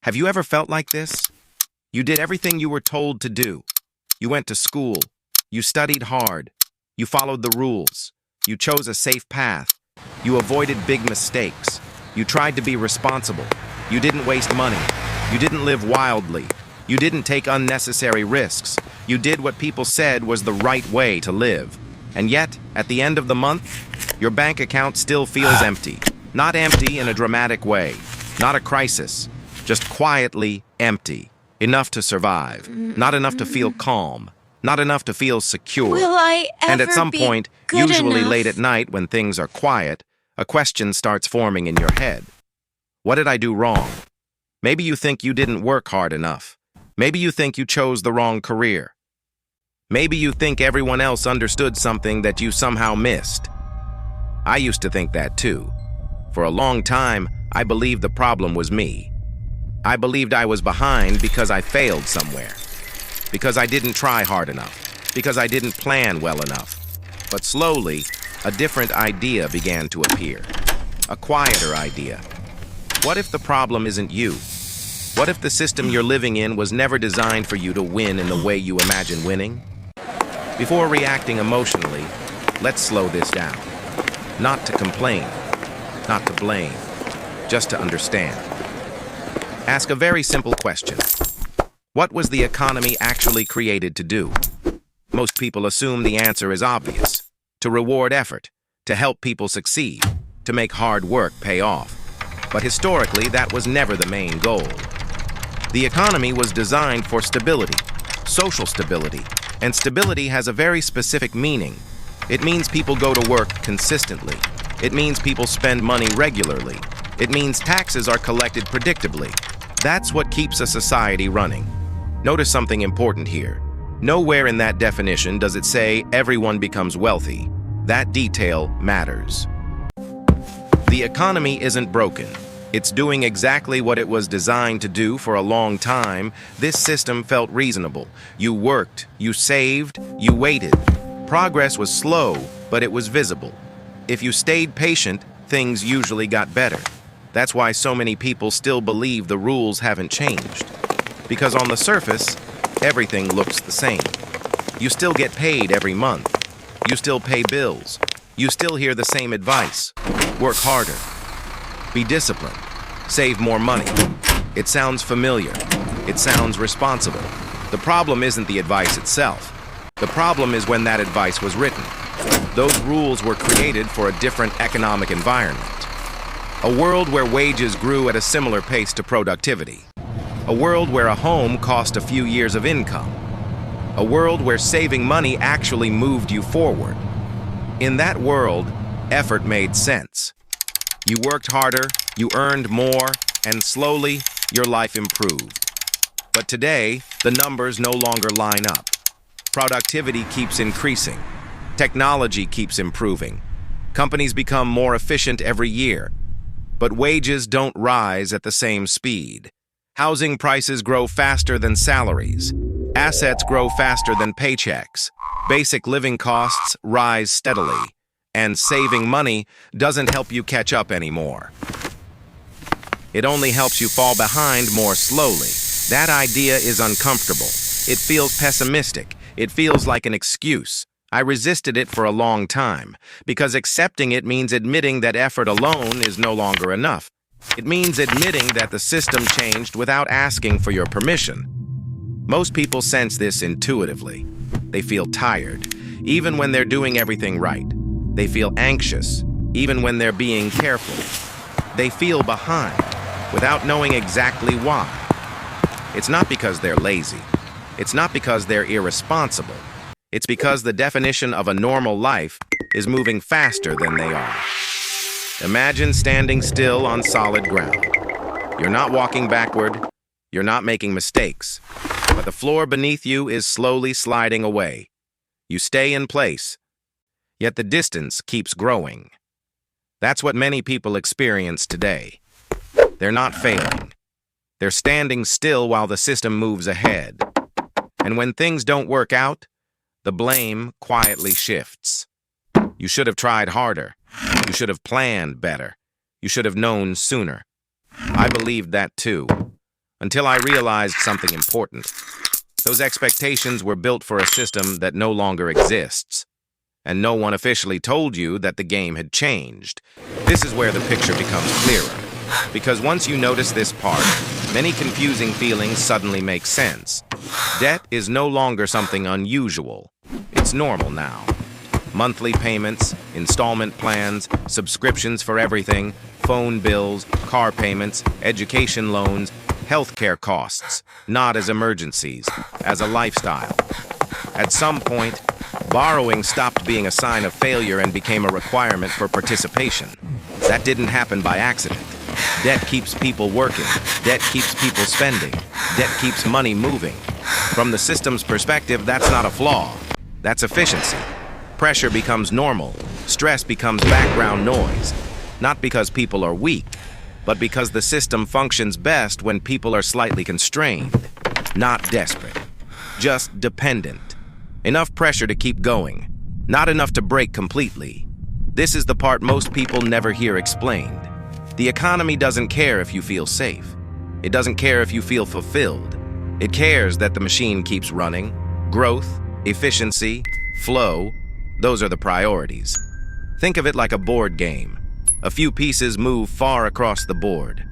Have you ever felt like this? You did everything you were told to do. You went to school. You studied hard. You followed the rules. You chose a safe path. You avoided big mistakes. You tried to be responsible. You didn't waste money. You didn't live wildly. You didn't take unnecessary risks. You did what people said was the right way to live. And yet, at the end of the month, your bank account still feels empty. Not empty in a dramatic way. Not a crisis. Just quietly empty. Enough to survive. Not enough to feel calm. Not enough to feel secure. Will I ever And at some be point, good usually enough? late at night when things are quiet, a question starts forming in your head. What did I do wrong? Maybe you think you didn't work hard enough. Maybe you think you chose the wrong career. Maybe you think everyone else understood something that you somehow missed. I used to think that too. For a long time, I believed the problem was me. I believed I was behind because I failed somewhere. Because I didn't try hard enough. Because I didn't plan well enough. But slowly, a different idea began to appear. A quieter idea. What if the problem isn't you? What if the system you're living in was never designed for you to win in the way you imagine winning? Before reacting emotionally, let's slow this down. Not to complain, not to blame, just to understand. Ask a very simple question. What was the economy actually created to do? Most people assume the answer is obvious. To reward effort, to help people succeed, to make hard work pay off. But historically, that was never the main goal. The economy was designed for stability, social stability, and stability has a very specific meaning. It means people go to work consistently. It means people spend money regularly. It means taxes are collected predictably. That's what keeps a society running. Notice something important here. Nowhere in that definition does it say everyone becomes wealthy. That detail matters. The economy isn't broken. It's doing exactly what it was designed to do for a long time. This system felt reasonable. You worked, you saved, you waited. Progress was slow, but it was visible. If you stayed patient, things usually got better. That's why so many people still believe the rules haven't changed. Because on the surface, everything looks the same. You still get paid every month. You still pay bills. You still hear the same advice. Work harder. Be disciplined. Save more money. It sounds familiar. It sounds responsible. The problem isn't the advice itself. The problem is when that advice was written. Those rules were created for a different economic environment. A world where wages grew at a similar pace to productivity. A world where a home cost a few years of income. A world where saving money actually moved you forward. In that world, effort made sense. You worked harder, you earned more, and slowly, your life improved. But today, the numbers no longer line up. Productivity keeps increasing. Technology keeps improving. Companies become more efficient every year. But wages don't rise at the same speed. Housing prices grow faster than salaries. Assets grow faster than paychecks. Basic living costs rise steadily. And saving money doesn't help you catch up anymore. It only helps you fall behind more slowly. That idea is uncomfortable. It feels pessimistic. It feels like an excuse. I resisted it for a long time, because accepting it means admitting that effort alone is no longer enough. It means admitting that the system changed without asking for your permission. Most people sense this intuitively. They feel tired, even when they're doing everything right. They feel anxious, even when they're being careful. They feel behind, without knowing exactly why. It's not because they're lazy. It's not because they're irresponsible. It's because the definition of a normal life is moving faster than they are. Imagine standing still on solid ground. You're not walking backward. You're not making mistakes. But the floor beneath you is slowly sliding away. You stay in place, yet the distance keeps growing. That's what many people experience today. They're not failing. They're standing still while the system moves ahead. And when things don't work out, the blame quietly shifts. You should have tried harder. You should have planned better. You should have known sooner. I believed that too. until I realized something important. Those expectations were built for a system that no longer exists, and no one officially told you that the game had changed. This is where the picture becomes clearer, because once you notice this part, many confusing feelings suddenly make sense. Debt is no longer something unusual. It's normal now. Monthly payments, installment plans, subscriptions for everything, phone bills, car payments, education loans, healthcare costs, not as emergencies, as a lifestyle. At some point, borrowing stopped being a sign of failure and became a requirement for participation. That didn't happen by accident. Debt keeps people working. Debt keeps people spending. Debt keeps money moving. From the system's perspective, that's not a flaw. That's efficiency. Pressure becomes normal. Stress becomes background noise. Not because people are weak, but because the system functions best when people are slightly constrained. Not desperate. Just dependent. Enough pressure to keep going. Not enough to break completely. This is the part most people never hear explained. The economy doesn't care if you feel safe. It doesn't care if you feel fulfilled. It cares that the machine keeps running. Growth, efficiency, flow, those are the priorities. Think of it like a board game. A few pieces move far across the board.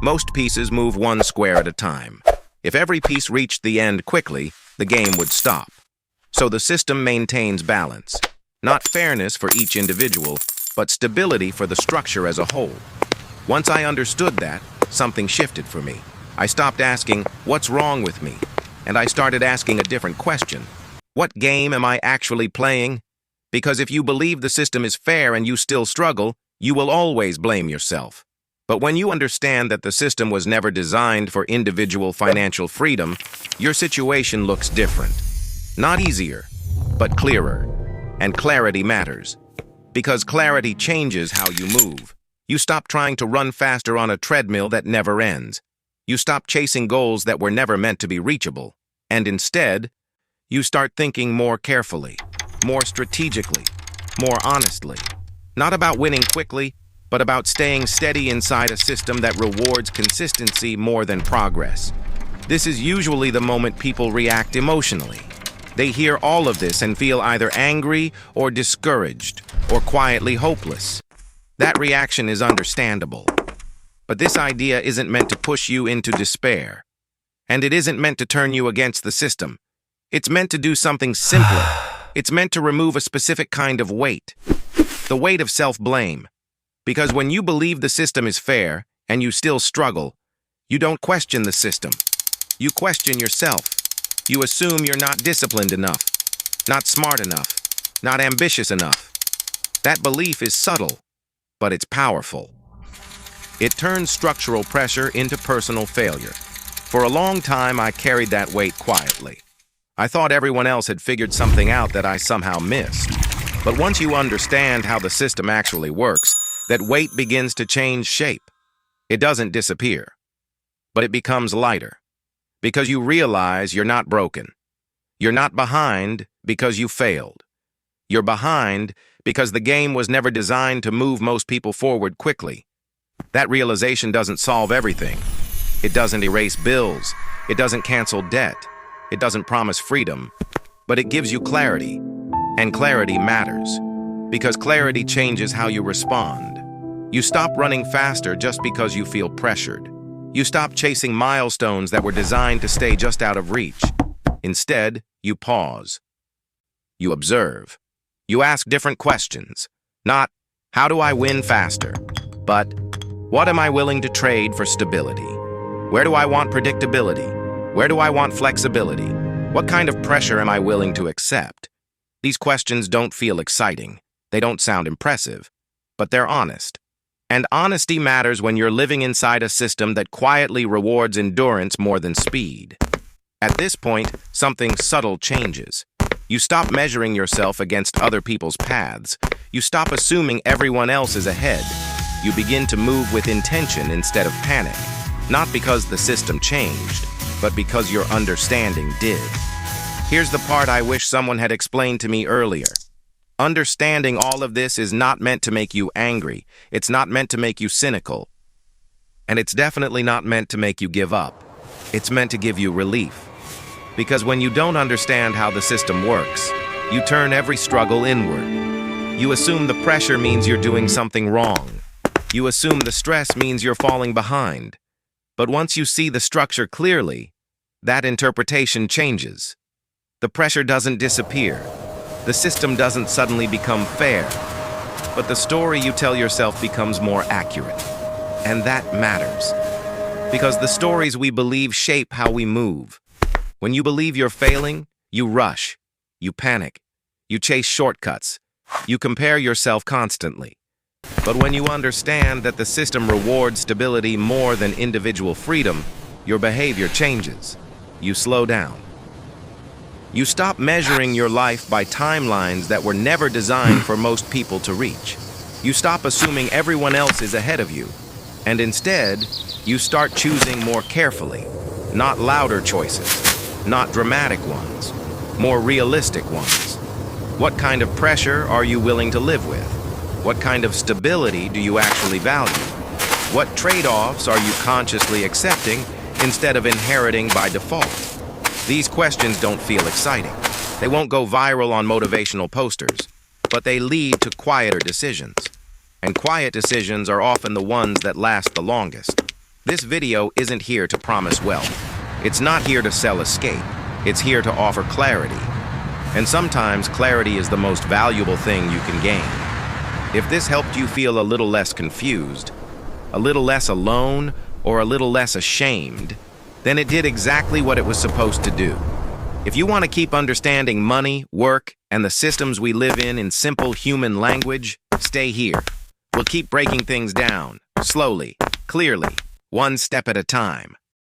Most pieces move one square at a time. If every piece reached the end quickly, the game would stop. So the system maintains balance. Not fairness for each individual, but stability for the structure as a whole. Once I understood that, something shifted for me. I stopped asking, what's wrong with me? And I started asking a different question. What game am I actually playing? Because if you believe the system is fair and you still struggle, you will always blame yourself. But when you understand that the system was never designed for individual financial freedom, your situation looks different. Not easier, but clearer. And clarity matters. Because clarity changes how you move. You stop trying to run faster on a treadmill that never ends. You stop chasing goals that were never meant to be reachable. And instead, you start thinking more carefully, more strategically, more honestly. Not about winning quickly, but about staying steady inside a system that rewards consistency more than progress. This is usually the moment people react emotionally. They hear all of this and feel either angry or discouraged or quietly hopeless. That reaction is understandable. But this idea isn't meant to push you into despair. And it isn't meant to turn you against the system. It's meant to do something simpler. It's meant to remove a specific kind of weight. The weight of self-blame. Because when you believe the system is fair and you still struggle, you don't question the system. You question yourself. You assume you're not disciplined enough, not smart enough, not ambitious enough. That belief is subtle, but it's powerful. It turns structural pressure into personal failure. For a long time, I carried that weight quietly. I thought everyone else had figured something out that I somehow missed. But once you understand how the system actually works, that weight begins to change shape. It doesn't disappear, but it becomes lighter. Because you realize you're not broken. You're not behind because you failed. You're behind because the game was never designed to move most people forward quickly. That realization doesn't solve everything. It doesn't erase bills. It doesn't cancel debt. It doesn't promise freedom. But it gives you clarity. And clarity matters. Because clarity changes how you respond. You stop running faster just because you feel pressured. You stop chasing milestones that were designed to stay just out of reach. Instead, you pause. You observe. You ask different questions. Not, how do I win faster? But, what am I willing to trade for stability? Where do I want predictability? Where do I want flexibility? What kind of pressure am I willing to accept? These questions don't feel exciting. They don't sound impressive. But they're honest. And honesty matters when you're living inside a system that quietly rewards endurance more than speed. At this point, something subtle changes. You stop measuring yourself against other people's paths. You stop assuming everyone else is ahead. You begin to move with intention instead of panic. Not because the system changed, but because your understanding did. Here's the part I wish someone had explained to me earlier. Understanding all of this is not meant to make you angry. It's not meant to make you cynical. And it's definitely not meant to make you give up. It's meant to give you relief. Because when you don't understand how the system works, you turn every struggle inward. You assume the pressure means you're doing something wrong. You assume the stress means you're falling behind. But once you see the structure clearly, that interpretation changes. The pressure doesn't disappear. The system doesn't suddenly become fair. But the story you tell yourself becomes more accurate. And that matters. Because the stories we believe shape how we move. When you believe you're failing, you rush. You panic. You chase shortcuts. You compare yourself constantly. But when you understand that the system rewards stability more than individual freedom, your behavior changes. You slow down. You stop measuring your life by timelines that were never designed for most people to reach. You stop assuming everyone else is ahead of you. And instead, you start choosing more carefully. Not louder choices, not dramatic ones, more realistic ones. What kind of pressure are you willing to live with? What kind of stability do you actually value? What trade-offs are you consciously accepting instead of inheriting by default? These questions don't feel exciting. They won't go viral on motivational posters, but they lead to quieter decisions. And quiet decisions are often the ones that last the longest. This video isn't here to promise wealth. It's not here to sell escape. It's here to offer clarity. And sometimes clarity is the most valuable thing you can gain. If this helped you feel a little less confused, a little less alone, or a little less ashamed, then it did exactly what it was supposed to do. If you want to keep understanding money, work, and the systems we live in simple human language, stay here. We'll keep breaking things down, slowly, clearly, one step at a time.